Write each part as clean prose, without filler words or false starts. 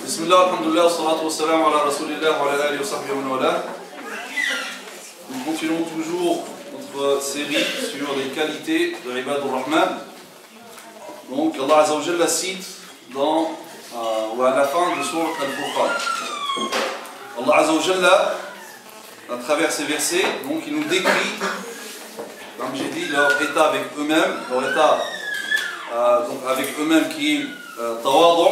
Bismillah, alhamdulillah, salatu wassalam ala rasulillah wa ala alihi wa sahbihi wa wala. Nous continuons toujours notre série sur les qualités de Ibadur Rahman. Donc Allah Azza wa Jalla cite dans ou à la fin de Sourate Al-Furqan. Allah Azza wa Jalla, à travers ces versets, donc il nous décrit, comme j'ai dit, leur état avec eux-mêmes, leur état donc avec eux-mêmes qui est tawadu,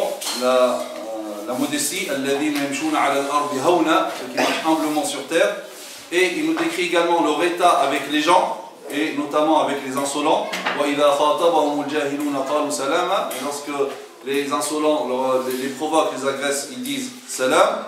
la modestie, alladhina yamshuna ala al-ardi hawna, ceux qui marchent humblement sur terre, et il nous décrit également leur état avec les gens, et notamment avec les insolents. Wa idha khatabahum al-jahiluna qalu salama, et lorsque les insolents les provoquent, les agressent, ils disent salam,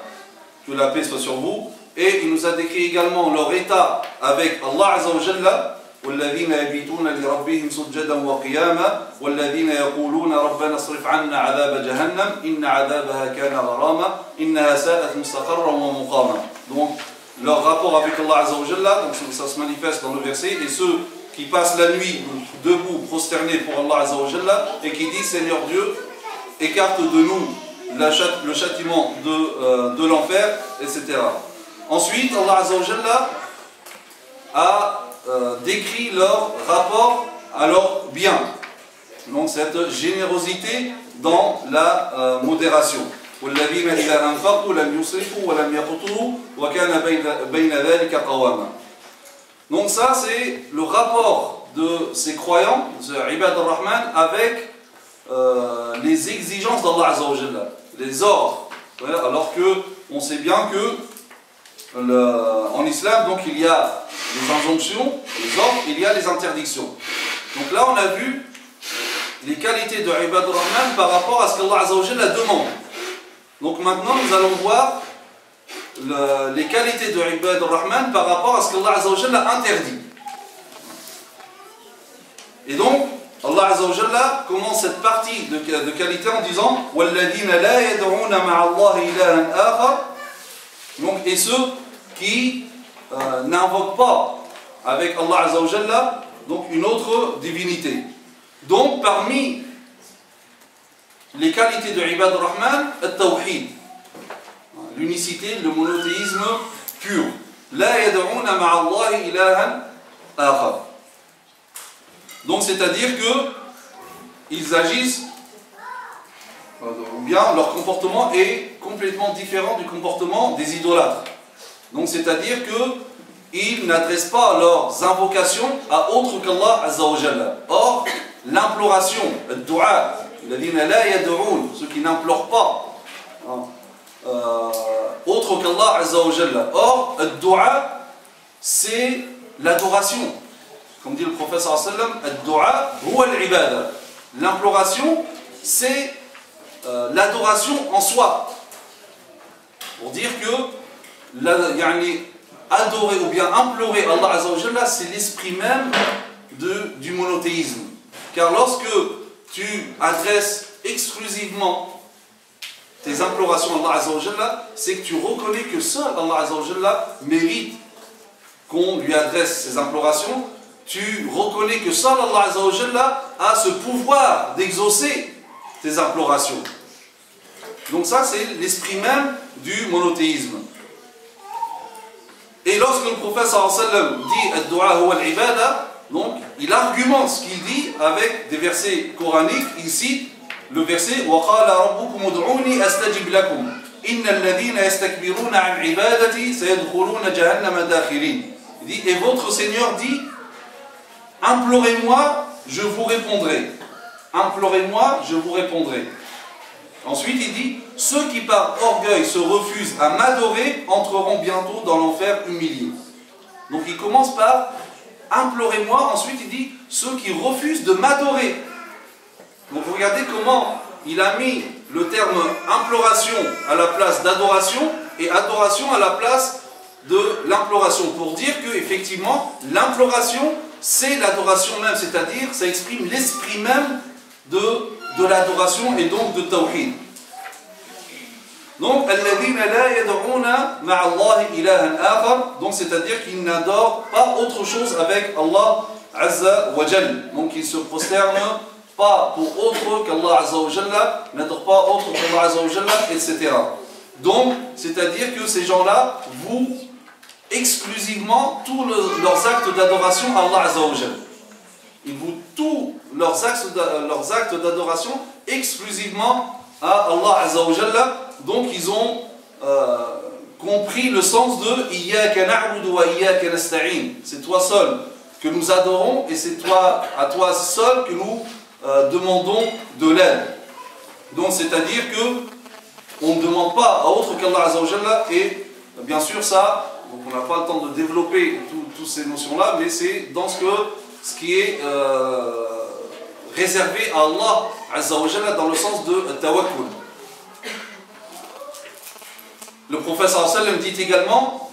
que la paix soit sur vous. Et il nous a décrit également leur état avec Allah Azza wa Jalla. والذين يبيتون لربهم سجدا وقياما والذين يقولون ربنا اصرف عنا عذاب جهنم إن عذابها كان غراما إنها ساءت مستقرا ومقاما. Donc leur rapport avec Allah Azza wa Jalla, donc ça se manifeste dans le verset, et ceux qui passent la nuit debout prosternés pour Allah Azza wa Jalla et qui disent Seigneur Dieu, écarte de nous le châtiment de l'enfer, etc. Ensuite Allah Azza wa Jalla a décrit leur rapport à leur bien. Donc cette générosité dans la modération. Donc ça c'est le rapport de ces croyants, de Ibad al-Rahman, avec les exigences d'Allah Azza wa Jalla, les ordres. Alors que on sait bien que en islam, donc il y a les injonctions, les ordres, il y a les interdictions. Donc là, on a vu les qualités de Ibad al-Rahman par rapport à ce qu'Allah Azza wa Jalla demande. Donc maintenant, nous allons voir les qualités de Ibad al-Rahman par rapport à ce qu'Allah Azza wa Jalla interdit. Et donc, Allah Azza wa Jalla commence cette partie de qualité en disant وَالَّذِينَ لَا يَدْعُونَ مَعَ اللَّهِ إِلَهًا آخَرَ. Donc, et ceux qui n'invoquent pas avec Allah Azza wa Jalla donc une autre divinité. Donc parmi les qualités de Ibad al-Rahman, al-Tawhid, l'unicité, le monothéisme pur. La yad'una ma'a Allah ilahan akhar. Donc c'est-à-dire que ils agissent, ou bien leur comportement est complètement différent du comportement des idolâtres. Donc c'est-à-dire qu'ils n'adressent pas leurs invocations à autre qu'Allah Azza wa Jalla. Or, l'imploration, le dua, ceux qui n'implorent pas autre qu'Allah Azza wa Jalla. Or, le dua, c'est l'adoration. Comme dit le prophète sallallahu alayhi wa sallam, le dua, huwa al-ibada. L'imploration, c'est l'adoration en soi. Pour dire que adorer ou bien implorer Allah Azza wa Jalla, c'est l'esprit même du monothéisme. Car lorsque tu adresses exclusivement tes implorations à Allah Azza wa Jalla, c'est que tu reconnais que seul Allah Azza wa Jalla mérite qu'on lui adresse ses implorations. Tu reconnais que seul Allah Azza wa Jalla a ce pouvoir d'exaucer tes implorations. Donc ça c'est l'esprit même du monothéisme. Et lorsque le prophète sallallahu alayhi wa sallam dit ad-du'a huwa al-ibada, donc il argumente ce qu'il dit avec des versets coraniques. Il cite le verset wa qala rabbukum ud'uni astajib lakum innal ladhina yastakbiruna 'an ibadati sayadkhuluna jahannama dakhirin. Il dit et votre Seigneur dit implorez-moi, je vous répondrai. Implorez-moi, je vous répondrai. Ensuite, il dit ceux qui par orgueil se refusent à m'adorer entreront bientôt dans l'enfer humiliés. Donc il commence par implorez-moi. Ensuite, il dit ceux qui refusent de m'adorer. Donc vous regardez comment il a mis le terme imploration à la place d'adoration et adoration à la place de l'imploration, pour dire que effectivement l'imploration c'est l'adoration même, c'est-à-dire ça exprime l'esprit même de l'adoration et donc de tawhid. Donc alladhina la yad'una ma'a Allah ilahan akhar, donc c'est-à-dire qu'ils n'adorent pas autre chose avec Allah Azza wa Jal. Donc ils se prosternent pas pour autre qu'Allah Azza wa Jalla, n'adore pas autre qu'Allah Azza wa Jalla, etc. Donc, c'est-à-dire que ces gens-là vouent exclusivement tous leurs actes d'adoration à Allah Azza wa Jalla. Ils vouent tous leurs actes d'adoration exclusivement à Allah Azza wa Jalla. Donc, ils ont compris le sens de Iyyaka na'budu wa iyyaka nasta'in. C'est toi seul que nous adorons et c'est à toi seul que nous demandons de l'aide. Donc c'est-à-dire que on ne demande pas à autre qu'Allah Azza wa Jalla, et bien sûr ça, donc on n'a pas le temps de développer toutes ces notions-là, mais c'est dans ce qui est réservé à Allah Azza wa Jalla dans le sens de tawakkul. Le prophète sallallahu alayhi wa sallam dit également,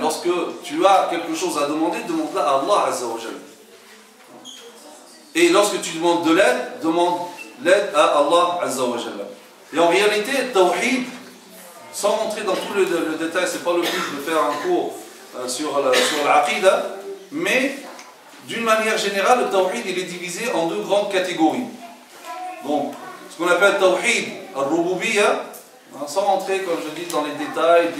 lorsque tu as quelque chose à demander, demande-la à Allah Azza wa Jalla. Et lorsque tu demandes de l'aide, demande l'aide à Allah Azza wa Jalla. Et en réalité, le tawhid, sans rentrer dans tout le détail, c'est pas le but de faire un cours sur l'aqidah, mais d'une manière générale, le tawhid il est divisé en deux grandes catégories. Donc, ce qu'on appelle tawhid al-rububiyya, sans rentrer, comme je dis, dans les détails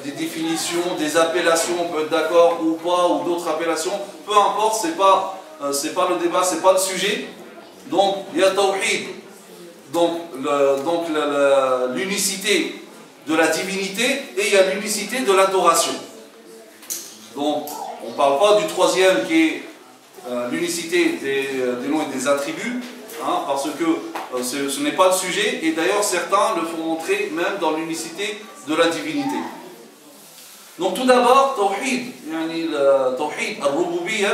des définitions, des appellations, on peut être d'accord ou pas, ou d'autres appellations, peu importe, c'est pas le débat, c'est pas le sujet. Donc, il y a tawhid, donc l'unicité de la divinité, et il y a l'unicité de l'adoration. Donc, on ne parle pas du troisième qui est l'unicité des noms et des attributs, parce que ce n'est pas le sujet, et d'ailleurs certains le font montrer même dans l'unicité de la divinité. Donc tout d'abord, tawhid, tawhid al-rububiyya,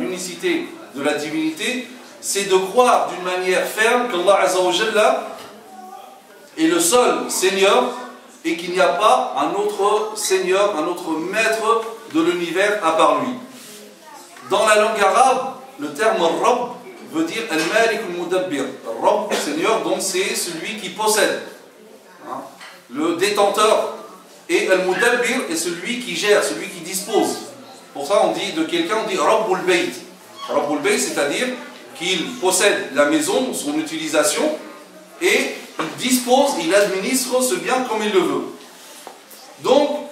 l'unicité de la divinité, c'est de croire d'une manière ferme qu'Allah Azza wa Jalla est le seul Seigneur et qu'il n'y a pas un autre Seigneur, un autre maître de l'univers à part lui. Dans la langue arabe, le terme Rabb veut dire Al-Malik al-Mudabbir. Rabb, Seigneur, donc c'est celui qui possède, le détenteur. Et Al-Mudabbir est celui qui gère, celui qui dispose. Pour ça, on dit de quelqu'un, on dit Rabbul Bayt. Rabbul Bayt, c'est-à-dire qu'il possède la maison, son utilisation, et il dispose, il administre ce bien comme il le veut. Donc,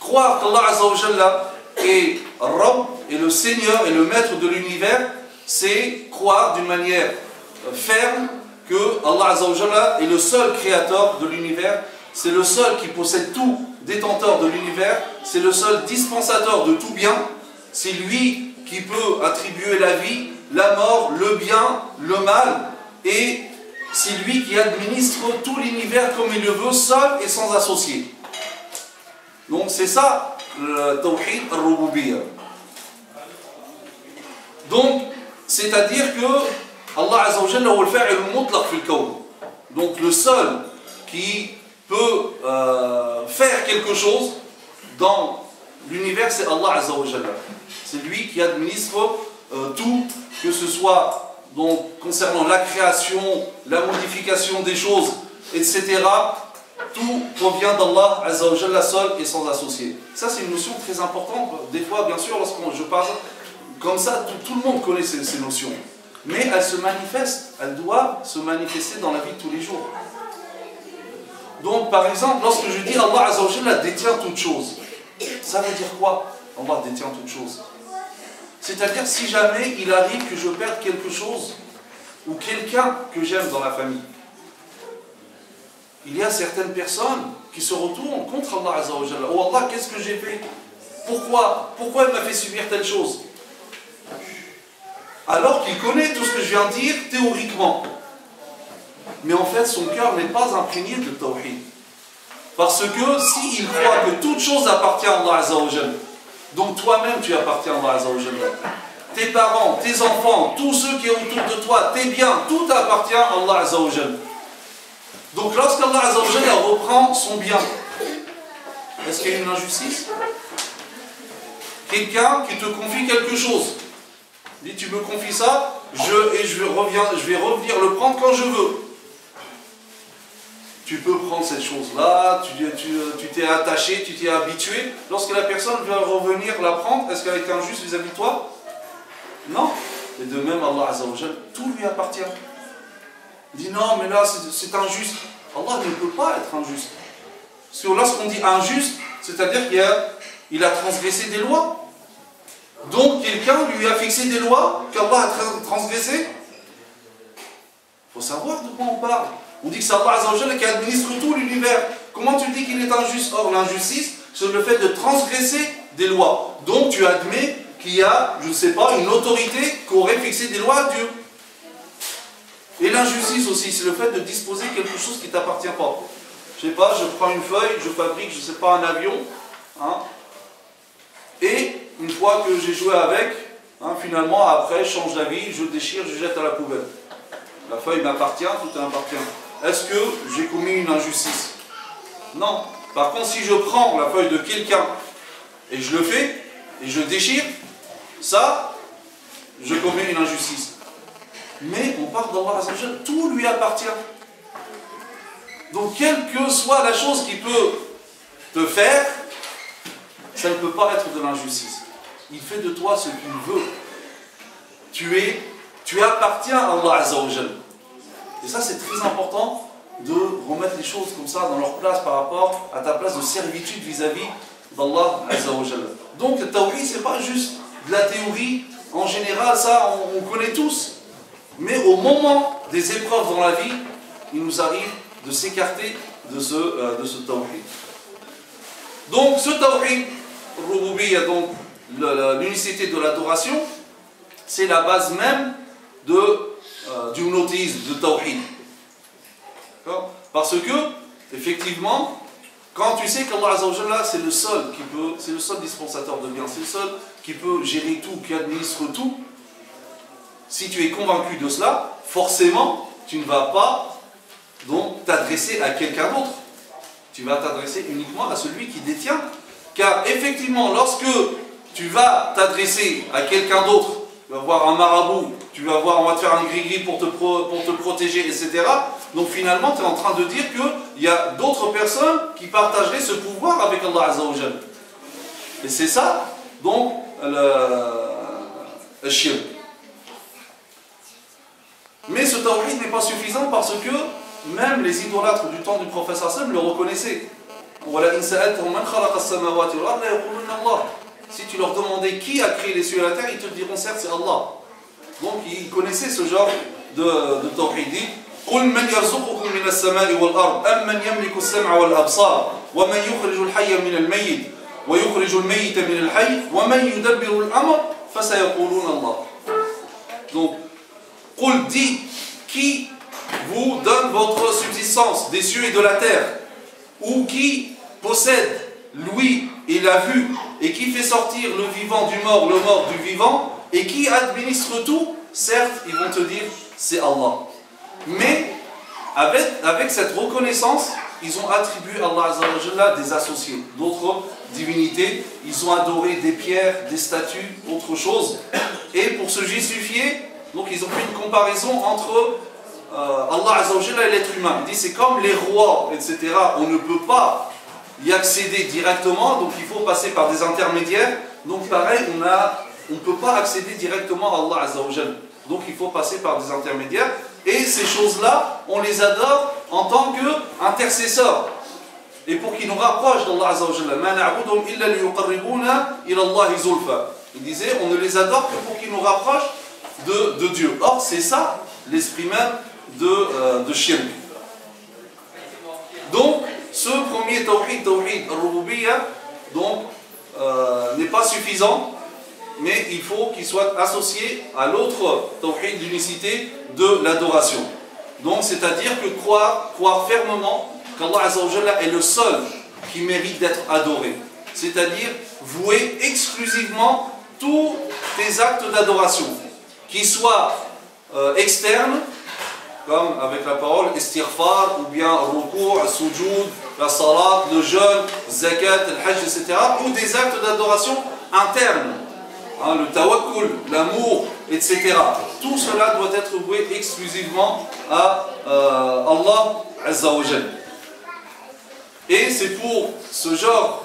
croire qu'Allah Azza wa Jalla est Rabb, est le Seigneur et le maître de l'univers, c'est croire d'une manière ferme que Allah Azza wa Jalla est le seul créateur de l'univers, c'est le seul qui possède tout, détenteur de l'univers, c'est le seul dispensateur de tout bien, c'est lui qui peut attribuer la vie, la mort, le bien, le mal, et c'est lui qui administre tout l'univers comme il le veut, seul et sans associé. Donc c'est ça le tawhid al-rububiyya. Donc, c'est-à-dire que Allah Azza wa Jalla huwa al-fa'il al-mutlaq fi al-kawn. Donc le seul qui peut faire quelque chose dans l'univers, c'est Allah Azza wa Jalla. C'est lui qui administre tout, que ce soit donc, concernant la création, la modification des choses, etc. Tout provient d'Allah Azza wa Jalla seul et sans associé. Ça c'est une notion très importante. Des fois, bien sûr, lorsque je parle comme ça, tout le monde connaît ces notions. Mais elles se manifestent, elles doivent se manifester dans la vie de tous les jours. Donc, par exemple, lorsque je dis Allah Azza wa Jalla détient toutes choses, ça veut dire quoi? Allah détient toutes choses. C'est-à-dire, si jamais il arrive que je perde quelque chose, ou quelqu'un que j'aime dans la famille, il y a certaines personnes qui se retournent contre Allah Azza wa Jalla. Oh Allah, qu'est-ce que j'ai fait? Pourquoi il m'a fait subir telle chose? Alors qu'il connaît tout ce que je viens de dire théoriquement. Mais en fait, son cœur n'est pas imprégné de tawhid. Parce que s'il croit que toute chose appartient à Allah Azza wa Jalla, donc toi-même tu appartiens à Allah Azza wa Jalla, tes parents, tes enfants, tous ceux qui sont autour de toi, tes biens, tout appartient à Allah Azza wa Jalla. Donc lorsqu'Allah Azza wa Jalla reprend son bien, est-ce qu'il y a une injustice? Quelqu'un qui te confie quelque chose, dit tu me confies ça, je vais revenir le prendre quand je veux. Tu peux prendre cette chose-là, tu t'es attaché, tu t'es habitué. Lorsque la personne vient revenir la prendre, est-ce qu'elle est injuste vis-à-vis de toi? Non. Et de même, Allah Azza wa Jal, tout lui appartient. Il dit non, mais là c'est injuste. Allah ne peut pas être injuste. Parce que lorsqu'on dit injuste, c'est-à-dire qu'il a transgressé des lois. Donc quelqu'un lui a fixé des lois qu'Allah a transgressées. Il faut savoir de quoi on parle. On dit que c'est Allah Azza wa Jal qui administre tout l'univers. Comment tu dis qu'il est injuste? Or, l'injustice, c'est le fait de transgresser des lois. Donc tu admets qu'il y a, je ne sais pas, une autorité qui aurait fixé des lois à Dieu. Et l'injustice aussi, c'est le fait de disposer quelque chose qui ne t'appartient pas. Je ne sais pas, je prends une feuille, je fabrique, je ne sais pas, un avion, hein, et une fois que j'ai joué avec, hein, finalement, après, je change d'avis, je déchire, je jette à la poubelle. La feuille m'appartient, tout m'appartient. Est-ce que j'ai commis une injustice? Non. Par contre, si je prends la feuille de quelqu'un et je le fais, et je déchire, ça, je commets une injustice. Mais on parle d'Allah Azza wa Jal, tout lui appartient. Donc, quelle que soit la chose qui peut te faire, ça ne peut pas être de l'injustice. Il fait de toi ce qu'il veut. Tu appartiens à Allah Azza wa Jal. Et ça, c'est très important de remettre les choses comme ça dans leur place par rapport à ta place de servitude vis-à-vis d'Allah Azza wa Jal. Donc, le tawhid, c'est pas juste de la théorie. En général, ça, on connaît tous. Mais au moment des épreuves dans la vie, il nous arrive de s'écarter de ce tawhid. Donc, ce tawhid, Rububiyya, donc l'unicité de l'adoration, c'est la base même du monothéisme, de tawhid. Parce que, effectivement, quand tu sais qu'Allah Azza wa Jalla, c'est le seul dispensateur de bien, c'est le seul qui peut gérer tout, qui administre tout, si tu es convaincu de cela, forcément, tu ne vas pas donc t'adresser à quelqu'un d'autre. Tu vas t'adresser uniquement à celui qui détient. Car effectivement, lorsque tu vas t'adresser à quelqu'un d'autre, tu vas voir un marabout, tu vas voir, on va te faire un gris-gris pour te protéger, etc. Donc finalement, tu es en train de dire qu'il y a d'autres personnes qui partageraient ce pouvoir avec Allah Azza wa Jal. Et c'est ça, donc, le shirk. Mais ce tawhid n'est pas suffisant parce que même les idolâtres du temps du prophète sallam le reconnaissaient. Si tu leur demandais qui a créé les cieux et la terre, ils te diront certes c'est Allah. Donc ils connaissaient ce genre de tawhid. قل من يرزقكم من السماء والأرض أم من يملك السمع والأبصار ومن يخرج الحي من الميت ويخرج الميت من الحي ومن يدبر الأمر فسيقولون الله. Donc قل dit qui vous donne votre subsistance des cieux et de la terre, ou qui possède l'ouïe et la vue et qui fait sortir le vivant du mort, le mort du vivant, et qui administre tout. Certes, ils vont te dire c'est Allah. Mais avec cette reconnaissance, ils ont attribué à Allah Azza wa Jalla des associés, d'autres divinités. Ils ont adoré des pierres, des statues, autre chose. Et pour se justifier, donc ils ont fait une comparaison entre Allah Azza wa Jalla et l'être humain. Il dit c'est comme les rois, etc. On ne peut pas y accéder directement, donc il faut passer par des intermédiaires. Donc pareil, on ne peut pas accéder directement à Allah Azza wa Jalla. Donc il faut passer par des intermédiaires. Et ces choses-là, on les adore en tant qu'intercesseurs. Et pour qu'ils nous rapprochent d'Allah Azza wa Jalla. Il disait, on ne les adore que pour qu'ils nous rapprochent de Dieu. Or, c'est ça l'esprit même de shirk. Donc, ce premier tawhid al-rububiyya, donc, n'est pas suffisant, mais il faut qu'il soit associé à l'autre tawhid, l'unicité de l'adoration. Donc, c'est-à-dire que croire fermement qu'Allah Azza wa Jalla est le seul qui mérite d'être adoré. C'est-à-dire vouer exclusivement tous tes actes d'adoration, qu'ils soient externes, comme avec la parole istighfar, ou bien ruku', sujoud, la salat, le jeûne, zakat, le hajj, etc., ou des actes d'adoration internes, hein, le tawakkul, l'amour, etc. Tout cela doit être voué exclusivement à Allah Azza wa Jal. Et c'est pour ce genre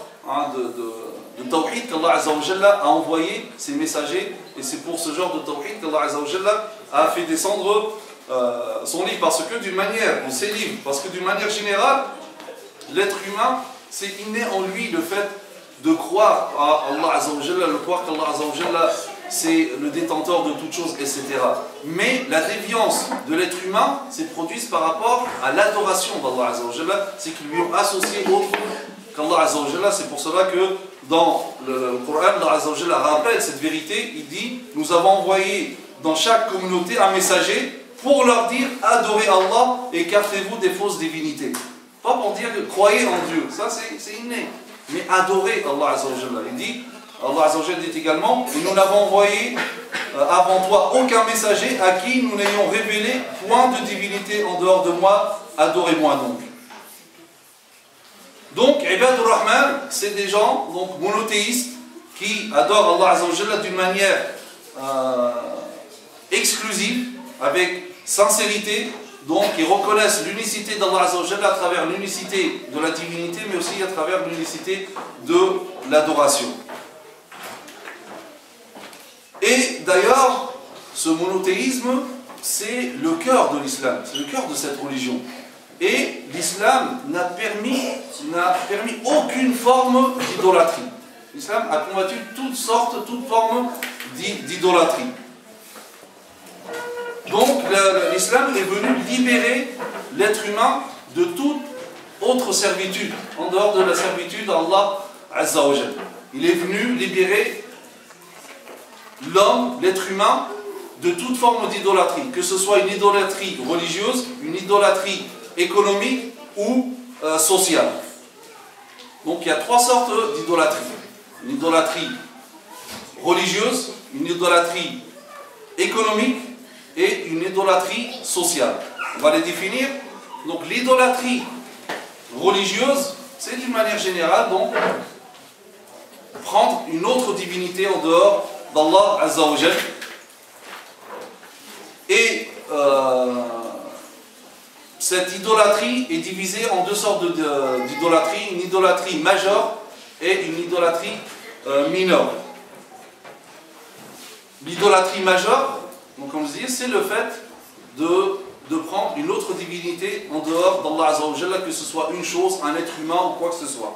de tawhid qu'Allah Azza wa Jalla a envoyé ses messagers, et c'est pour ce genre de tawhid qu'Allah Azza wa Jalla a fait descendre son livre, parce que d'une manière, ses livres, parce que d'une manière générale, l'être humain, c'est inné en lui le fait de croire à Allah Azza wa Jalla, de croire qu'Allah Azza wa Jalla c'est le détenteur de toutes choses, etc. Mais la déviance de l'être humain s'est produite par rapport à l'adoration d'Allah Azza wa Jalla, c'est qu'ils lui ont associé autre qu'Allah Azza wa Jalla. C'est pour cela que dans le Coran, Allah Azza wa Jalla rappelle cette vérité. Il dit: nous avons envoyé dans chaque communauté un messager pour leur dire adorez Allah et écartez-vous des fausses divinités. Pas pour dire croyez en Dieu, ça c'est inné, mais adorez Allah Azza wa Jalla. Il dit, Allah Azza wa Jalla dit également: et nous n'avons envoyé avant toi aucun messager à qui nous n'ayons révélé point de divinité en dehors de moi, adorez-moi donc. Donc, Ibadur Rahman, c'est des gens donc, monothéistes qui adorent Allah Azza wa Jalla d'une manière exclusive, avec sincérité. Donc, ils reconnaissent l'unicité d'Allah Azza wa Jalla à travers l'unicité de la divinité, mais aussi à travers l'unicité de l'adoration. Et d'ailleurs, ce monothéisme, c'est le cœur de l'islam, c'est le cœur de cette religion. Et l'islam n'a permis aucune forme d'idolâtrie. L'islam a combattu toute forme d'idolâtrie. Donc l'islam est venu libérer l'être humain de toute autre servitude, en dehors de la servitude d'Allah Azza wa Jalla. Il est venu libérer l'homme, l'être humain, de toute forme d'idolâtrie, que ce soit une idolâtrie religieuse, une idolâtrie économique ou sociale. Donc il y a trois sortes d'idolâtrie. Une idolâtrie religieuse, une idolâtrie économique et une idolâtrie sociale. On va les définir. Donc l'idolâtrie religieuse, c'est d'une manière générale donc prendre une autre divinité en dehors d'Allah Azza wa Jalla. Et cette idolâtrie est divisée en deux sortes d'idolâtrie, une idolâtrie majeure et une idolâtrie mineure. L'idolâtrie majeure, donc comme je dis, c'est le fait de prendre une autre divinité en dehors d'Allah Azza wa Jalla, que ce soit une chose, un être humain ou quoi que ce soit.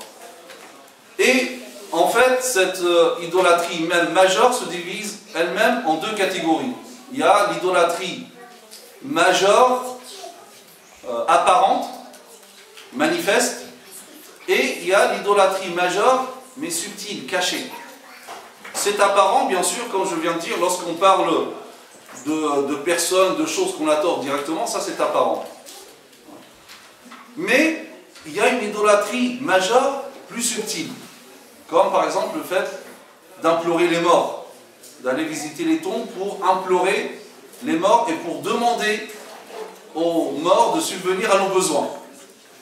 Et en fait, cette idolâtrie même majeure se divise elle-même en deux catégories. Il y a l'idolâtrie majeure, apparente, manifeste, et il y a l'idolâtrie majeure, mais subtile, cachée. C'est apparent, bien sûr, comme je viens de dire, lorsqu'on parle de personnes, de choses qu'on adore directement, ça c'est apparent. Mais il y a une idolâtrie majeure plus subtile, comme par exemple le fait d'implorer les morts, d'aller visiter les tombes pour implorer les morts et pour demander aux morts de subvenir à nos besoins.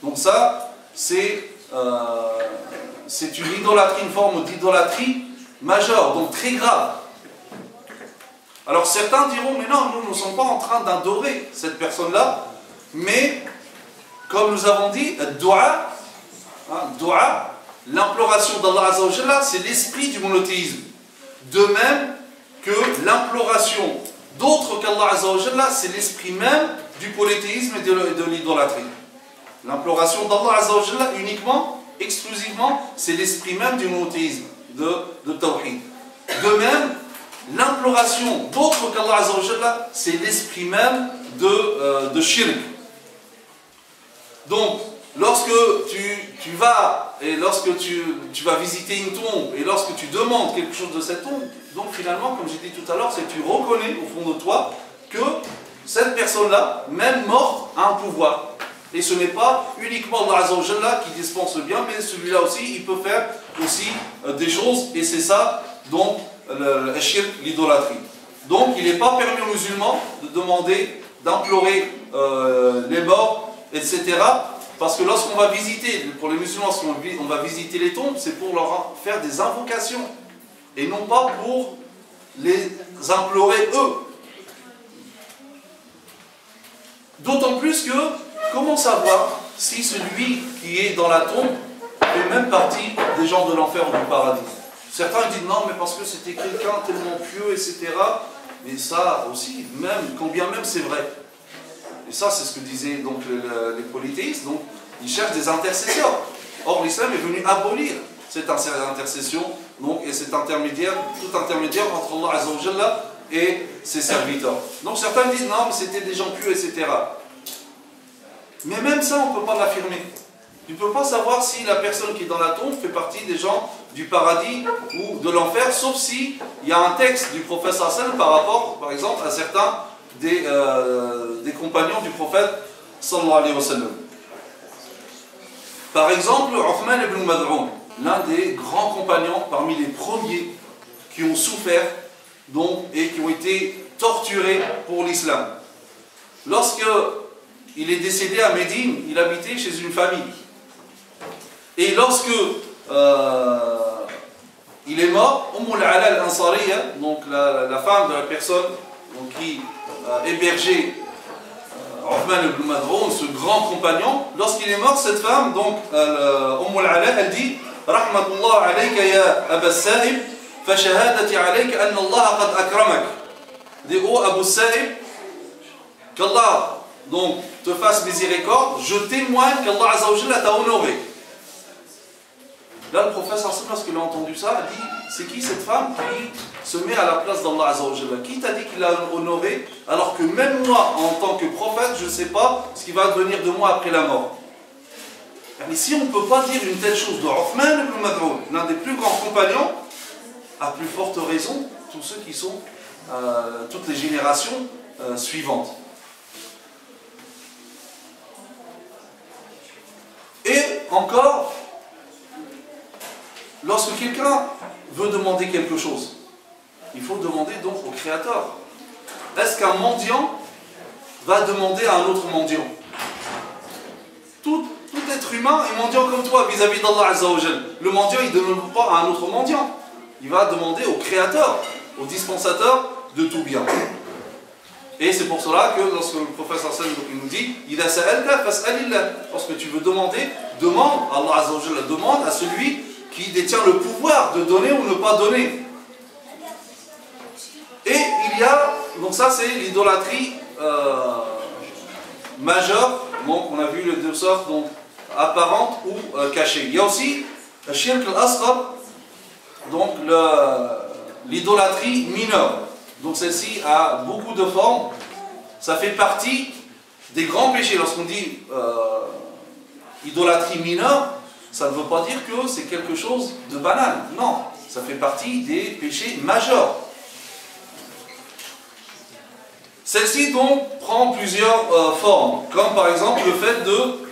Donc ça, c'est une idolâtrie, une forme d'idolâtrie majeure, donc très grave. Alors certains diront, mais non, nous ne sommes pas en train d'adorer cette personne-là, mais comme nous avons dit, dua, l'imploration d'Allah Azza wa Jalla, c'est l'esprit du monothéisme. De même que l'imploration d'autres qu'Allah Azza wa Jalla, c'est l'esprit même du polythéisme et de l'idolâtrie. L'imploration d'Allah Azza wa Jalla uniquement, exclusivement, c'est l'esprit même du monothéisme, de tawhid. De même, l'imploration d'autres qu'Allah Azza wa Jalla, c'est l'esprit même de shirk. Donc, lorsque tu vas et lorsque tu vas visiter une tombe et lorsque tu demandes quelque chose de cette tombe, donc finalement, comme j'ai dit tout à l'heure, c'est que tu reconnais au fond de toi que cette personne-là, même morte, a un pouvoir. Et ce n'est pas uniquement Allah Azza wa Jalla qui dispense le bien, mais celui-là aussi, il peut faire aussi des choses, et c'est ça, donc, le shirk, l'idolâtrie. Donc, il n'est pas permis aux musulmans de demander, d'implorer les morts, etc. Parce que lorsqu'on va visiter, pour les musulmans, lorsqu'on va visiter les tombes, c'est pour leur faire des invocations, et non pas pour les implorer eux. D'autant plus que, comment savoir si celui qui est dans la tombe fait même partie des gens de l'enfer ou du paradis? Certains disent non, mais parce que c'était quelqu'un tellement pieux, etc. Mais ça aussi, même, quand bien même c'est vrai. Et ça, c'est ce que disaient donc les polythéistes. Donc, ils cherchent des intercesseurs. Or, l'islam est venu abolir cette intercession, donc, et cet intermédiaire, tout intermédiaire entre Allah Azza wa Jalla et ses serviteurs. Donc, certains disent non, mais c'était des gens pieux, etc. Mais même ça, on ne peut pas l'affirmer. Tu ne peux pas savoir si la personne qui est dans la tombe fait partie des gens du paradis ou de l'enfer, sauf si il y a un texte du prophète sallallahu par rapport, par exemple, à certains des compagnons du prophète sallallahu alayhi wa sallam. Par exemple, Uthman ibn Mad'un, l'un des grands compagnons parmi les premiers qui ont souffert donc, et qui ont été torturés pour l'islam. Lorsque il est décédé à Médine, il habitait chez une famille. Et lorsque il est mort, al-Ala al-Ansariya, donc la femme de la personne donc, qui hébergeait Uthman ibn Mad'un, ce grand compagnon, lorsqu'il est mort, cette femme, donc al-Ala, elle dit Rahmatullah alayka ya Aba Sa'ib, fa shahadati alayka anna Allah qad akramak. Dit oh Abu Sa'ib, qu'Allah donc te fasse miséricorde, je témoigne qu'Allah Azza wa Jalla t'a honoré. Là, le prophète, lorsqu'il a entendu ça, a dit c'est qui cette femme qui se met à la place d'Allah Azza wa Jalla? Qui t'a dit qu'il l'a honoré alors que même moi, en tant que prophète, je ne sais pas ce qui va devenir de moi après la mort? Mais si on ne peut pas dire une telle chose de Uthman ibn Mad'un, l'un des plus grands compagnons, à plus forte raison, tous ceux qui sont, toutes les générations suivantes. Et encore, lorsque quelqu'un veut demander quelque chose, il faut demander donc au Créateur. Est-ce qu'un mendiant va demander à un autre mendiant? Tout être humain est mendiant comme toi vis-à-vis d'Allah Azza wa Jal. Le mendiant, il ne demande pas à un autre mendiant. Il va demander au Créateur, au dispensateur de tout bien. Et c'est pour cela que lorsque le prophète sallallahu alayhi wa sallam nous dit Ida sa'alta fas'alillah. Lorsque tu veux demander, demande à Allah Azza wa Jalla, demande à celui qui détient le pouvoir de donner ou ne pas donner. Et il y a, donc ça c'est l'idolâtrie majeure, donc on a vu les deux sortes, donc apparente ou cachée. Il y a aussi le shirk al-asghar, donc l'idolâtrie mineure. Donc celle-ci a beaucoup de formes, ça fait partie des grands péchés. Lorsqu'on dit idolâtrie mineure, ça ne veut pas dire que c'est quelque chose de banal. Non, ça fait partie des péchés majeurs. Celle-ci donc prend plusieurs formes, comme par exemple le fait de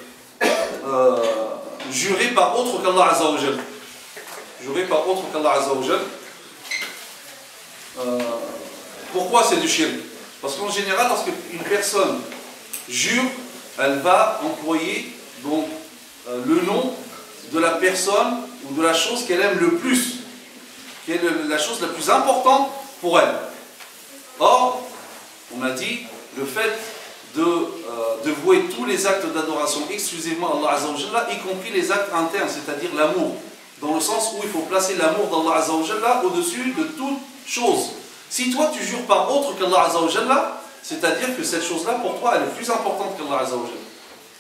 jurer par autre qu'Allah Azza wa Jal. Jurer par autre qu'Allah Azza wa Jal. Pourquoi c'est du shirk? Parce qu'en général, lorsqu'une personne jure, elle va employer donc le nom de la personne ou de la chose qu'elle aime le plus, qui est la chose la plus importante pour elle. Or, on a dit le fait de vouer tous les actes d'adoration exclusivement à Allah Azza wa Jalla, y compris les actes internes, c'est-à-dire l'amour, dans le sens où il faut placer l'amour d'Allah Azza wa Jalla au-dessus de toute chose. Si toi tu jures par autre qu'Allah Azza wa Jalla, c'est-à-dire que cette chose-là pour toi elle est plus importante qu'Allah Azza wa Jalla.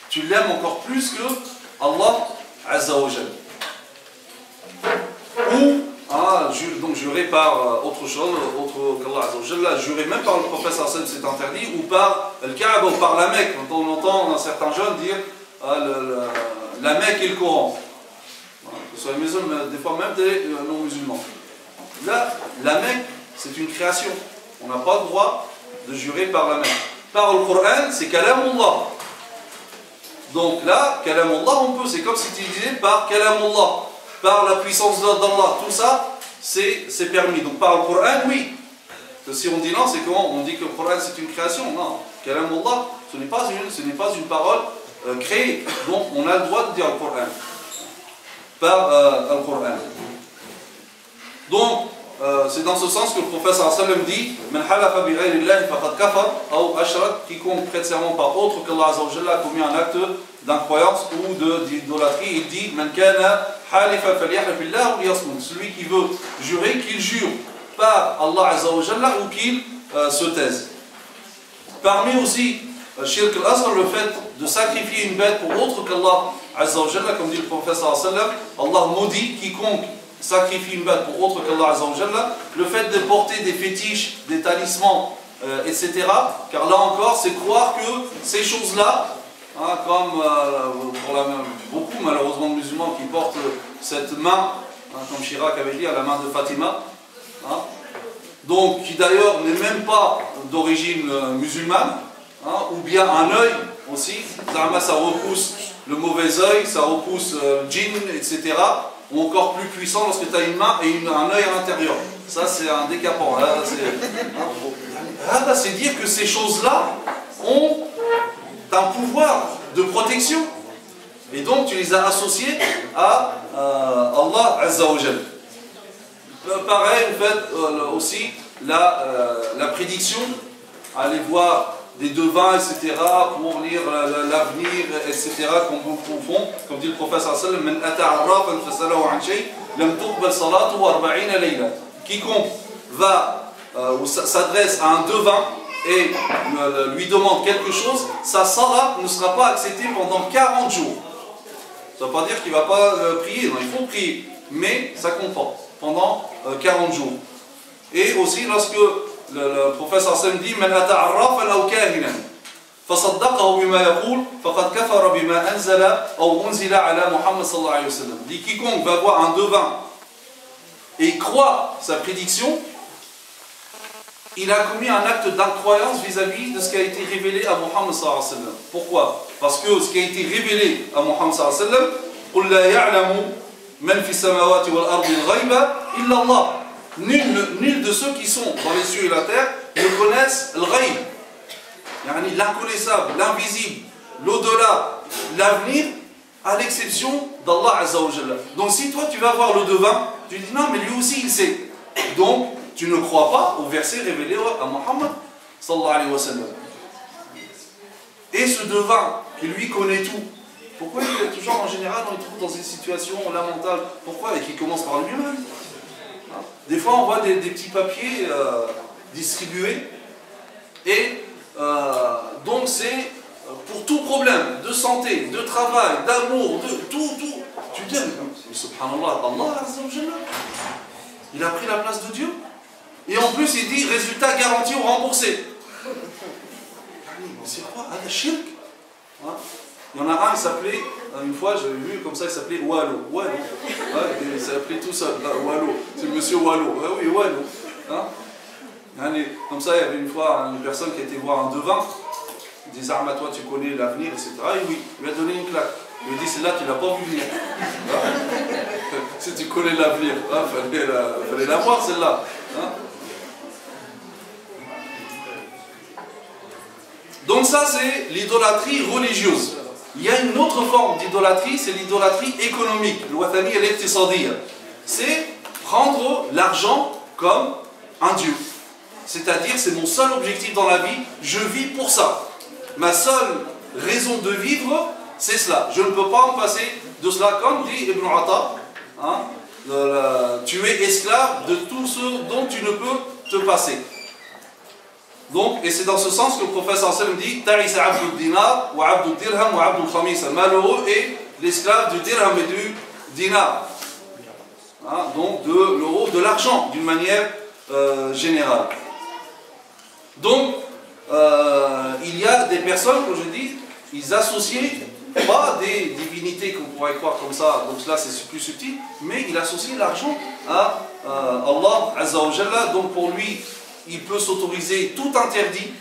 Tu l'aimes encore plus que Allah Azza wa Jalla. Ou donc jurer par autre chose, autre qu'Allah Azza wa Jalla, jurer même par le prophète sallallahu alayhi wa sallam, c'est interdit, ou par le Kaaba ou par la Mecque. Quand on entend certains jeunes dire la Mecque et le Coran. Que ce soit les musulmans, des fois même des non-musulmans. Là, la Mecque, c'est une création. On n'a pas le droit de jurer par la Mecque. Par le Coran, c'est Kalamullah. Donc là, Kalamullah, on peut, c'est comme si tu disais par Kalamullah, par la puissance d'Allah. Tout ça, c'est permis. Donc par le Coran, oui. Si on dit non, c'est comment? On dit que le Coran, c'est une création. Non. Kalamullah, ce n'est pas une parole créée. Donc on a le droit de dire le Coran. Par le Coran. Donc, c'est dans ce sens que le prophète sallallahu alayhi wa sallam dit Man halafa bi ghayri Allahi faqad kafar ou ashrak, quiconque prête serment par autre qu'Allah azza wa jalla a commis un acte d'incroyance ou d'idolâtrie. Il dit Man kana halifa falyahlif billah ou liyasmut, celui qui veut jurer, qu'il jure par Allah azza wa jalla ou qu'il se taise. Parmi aussi shirk al-asghar, le fait de sacrifier une bête pour autre qu'Allah azza wa jalla, comme dit le prophète sallallahu alayhi wa sallam, Allah maudit quiconque sacrifie une bête pour autre qu'Allah azza wa jalla. Le fait de porter des fétiches, des talismans, etc. Car là encore, c'est croire que ces choses-là, hein, comme beaucoup malheureusement de musulmans qui portent cette main, hein, comme Chirac avait dit, à la main de Fatima, hein, donc qui d'ailleurs n'est même pas d'origine musulmane, hein, ou bien un œil aussi, ça repousse le mauvais œil, ça repousse le djinn, etc. ou encore plus puissant lorsque tu as une main et un œil à l'intérieur. Ça c'est un décapant. C'est dire que ces choses-là ont un pouvoir de protection. Et donc tu les as associés à Allah Azza wa Jal. Pareil, en fait, aussi la prédiction, aller voir des devins, etc., pour lire l'avenir, etc., comme beaucoup font, comme dit le prophète sallallahu alayhi wa sallam, quiconque va ou s'adresse à un devin et lui demande quelque chose, sa salat ne sera pas acceptée pendant 40 jours. Ça ne veut pas dire qu'il ne va pas prier, non, il faut prier, mais ça comprend, pendant 40 jours. Et aussi lorsque le prophète sallallahu alayhi wa sallam dit Man ata arrafan aw kahinan fasaddaqahu bima yaqul faqad kafara bima anzala aw unzila ala Muhammad sallallahu alayhi wa sallam. Dit quiconque va voir un devin et croit sa prédiction, il a commis un acte d'incroyance vis-à-vis de ce qui a été révélé à Muhammad sallallahu alayhi wa sallam. Pourquoi? Parce que ce qui a été révélé à Muhammad sallallahu alayhi wa sallam, قُلْ لَا يَعْلَمُ مَنْ فِي السَّمَاوَاتِ وَالْأَرْضِ الْغَيْبَ إِلَّا اللَّهُ. Nul de ceux qui sont dans les cieux et la terre ne connaissent le ghaib, l'inconnaissable, l'invisible, l'au-delà, l'avenir, à l'exception d'Allah Azza wa Jalla. Donc si toi tu vas voir le devin, tu dis non mais lui aussi il sait. Donc tu ne crois pas au verset révélé à Muhammad sallallahu alayhi wa sallam. Et ce devin qui lui connaît tout, pourquoi il est toujours en général on le trouve dans une situation lamentable? Pourquoi? Et qui commence par lui-même. Des fois, on voit des petits papiers distribués et donc c'est pour tout problème de santé, de travail, d'amour, de tout. Tu dis, mais subhanallah, Allah Azza wa Jalla, il a pris la place de Dieu. Et en plus, il dit résultat garanti ou remboursé. C'est quoi? Shirk. Il y en a un, il s'appelait, une fois j'avais vu comme ça, il s'appelait Wallo. Ouais, il s'appelait tout seul, Wallo. C'est le monsieur Wallo. Ouais, oui, Wallo. Comme ça, il y avait une fois une personne qui a été voir un devin. Il disait, ah, toi tu connais l'avenir, etc. Et oui, il lui a donné une claque. Il lui a dit, celle-là, tu ne l'as pas vu venir. Si tu connais l'avenir, il fallait la voir, celle-là. Donc ça, c'est l'idolâtrie religieuse. Il y a une autre forme d'idolâtrie, c'est l'idolâtrie économique, le wathani et l'iktisadiyya. C'est prendre l'argent comme un dieu. C'est-à-dire, c'est mon seul objectif dans la vie, je vis pour ça. Ma seule raison de vivre, c'est cela. Je ne peux pas en passer de cela, comme dit Ibn Atta, tu es esclave de tout ce dont tu ne peux te passer. Donc, et c'est dans ce sens que le prophète sallallahu alayhi wa sallam dit Ta'isa abdul dinar wa abdul dirham wa abdul khamisa. Malheureux est l'esclave du dirham et du dinar. Donc de l'euro, de l'argent, d'une manière générale. Donc, il y a des personnes, comme je dis, ils associent pas des divinités qu'on pourrait croire comme ça, donc là c'est plus subtil, mais il associe l'argent à Allah Azza wa Jalla. Donc pour lui, il peut s'autoriser tout interdit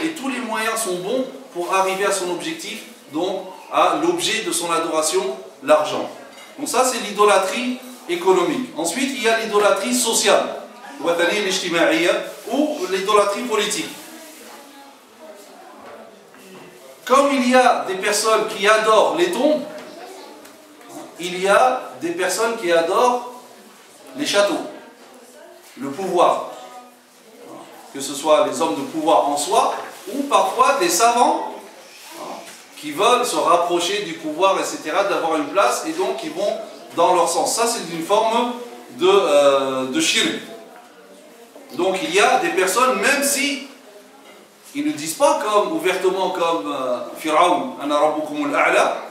et tous les moyens sont bons pour arriver à son objectif, donc à l'objet de son adoration, l'argent. Donc ça c'est l'idolâtrie économique. Ensuite il y a l'idolâtrie sociale, ou l'idolâtrie politique. Comme il y a des personnes qui adorent les tombes, il y a des personnes qui adorent les châteaux. le pouvoir. Que ce soit les hommes de pouvoir en soi, ou parfois des savants qui veulent se rapprocher du pouvoir, etc., d'avoir une place, et donc ils vont dans leur sens. Ça, c'est une forme de shirk. Donc il y a des personnes, même si ils ne disent pas ouvertement comme Pharaon, Ana rabbukumul a'la,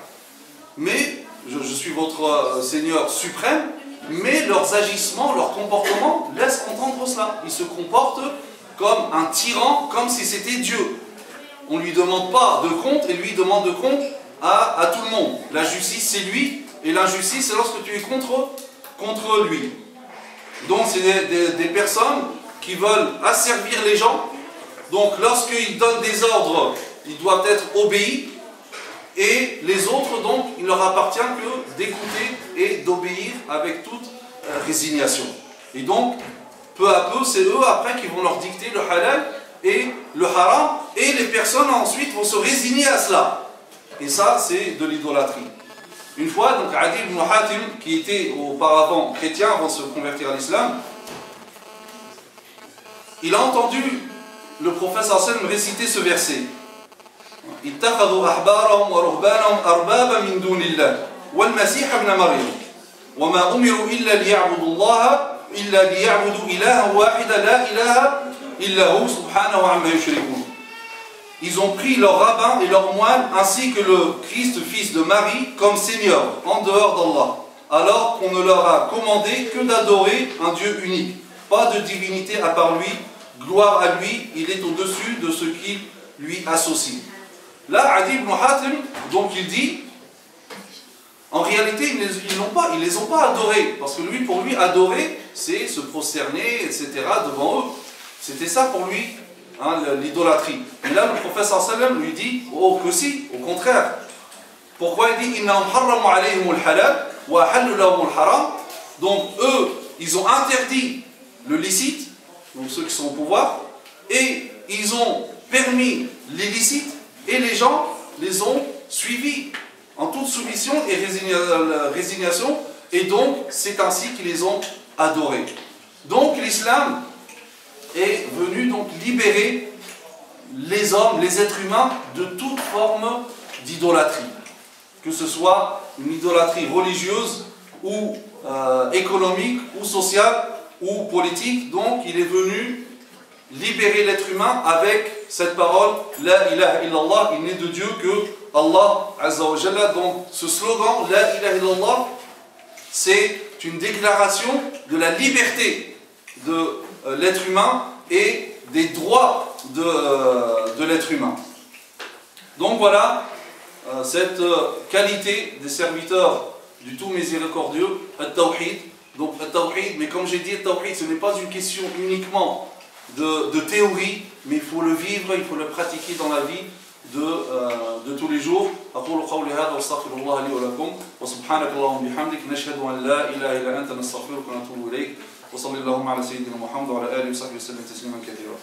mais je suis votre Seigneur suprême, mais leurs agissements, leurs comportements laissent entendre cela. Ils se comportent comme un tyran, comme si c'était Dieu. On ne lui demande pas de compte, et lui demande de compte à tout le monde. La justice, c'est lui, et l'injustice, c'est lorsque tu es contre lui. Donc c'est des personnes qui veulent asservir les gens. Donc lorsqu'ils donnent des ordres, ils doivent être obéis. Et les autres, donc, il leur appartient que d'écouter et d'obéir avec toute résignation. Et donc, peu à peu, c'est eux après qui vont leur dicter le halal et le haram. Et les personnes ensuite vont se résigner à cela. Et ça, c'est de l'idolâtrie. Une fois, donc, Adi ibn Hatim, qui était auparavant chrétien avant de se convertir à l'islam, il a entendu le prophète sallallahu alayhi wa sallam réciter ce verset. اتخذوا أحبارهم ورهبانهم أربابا من دون الله والمسيح ابن مريم وما أمروا إلا ليعبدوا إلها واحدا لا إله إلا هو سبحانه عما يشركون. Ils ont pris leurs rabbins et leurs moines ainsi que le Christ, fils de Marie, comme Seigneur, en dehors d'Allah, alors qu'on ne leur a commandé que d'adorer un Dieu unique. Pas de divinité à part lui, gloire à lui, il est au-dessus de ce qu'il lui associe. Là, Adi ibn Hatim, donc il dit, en réalité, ils ne les ont pas adorés, parce que lui, pour lui, adorer, c'est se prosterner, etc., devant eux. C'était ça pour lui, hein, l'idolâtrie. Et là, le prophète sallallahu alayhi wa sallam lui dit, oh, que si, au contraire. Pourquoi il dit, innahum harramu alayhimul halal, wa ahallu lahumul haram. Donc, eux, ils ont interdit le licite, donc ceux qui sont au pouvoir, et ils ont permis l'illicite, et les gens les ont suivis en toute soumission et résignation, et donc c'est ainsi qu'ils les ont adorés. Donc l'islam est venu donc libérer les hommes, les êtres humains de toute forme d'idolâtrie, que ce soit une idolâtrie religieuse ou économique ou sociale ou politique. Donc il est venu libérer l'être humain avec cette parole La ilaha illallah, il n'est de Dieu que Allah Azza wa Jalla. Donc ce slogan La ilaha illallah, c'est une déclaration de la liberté de l'être humain et des droits de l'être humain. Donc voilà cette qualité des serviteurs du tout miséricordieux, At-Tawhid. Donc At-Tawhid, mais comme j'ai dit, At-Tawhid, ce n'est pas une question uniquement de théorie, mais il faut le vivre, il faut le pratiquer dans la vie de tous les jours. أقول قولي هذا واستغفر الله لي ولكم وسبحانك اللهم وبحمدك نشهد أن لا إله إلا أنت نستغفرك ونتوب إليك وصلى اللهم على سيدنا محمد وعلى آله وصحبه وسلم تسليما كثيرا.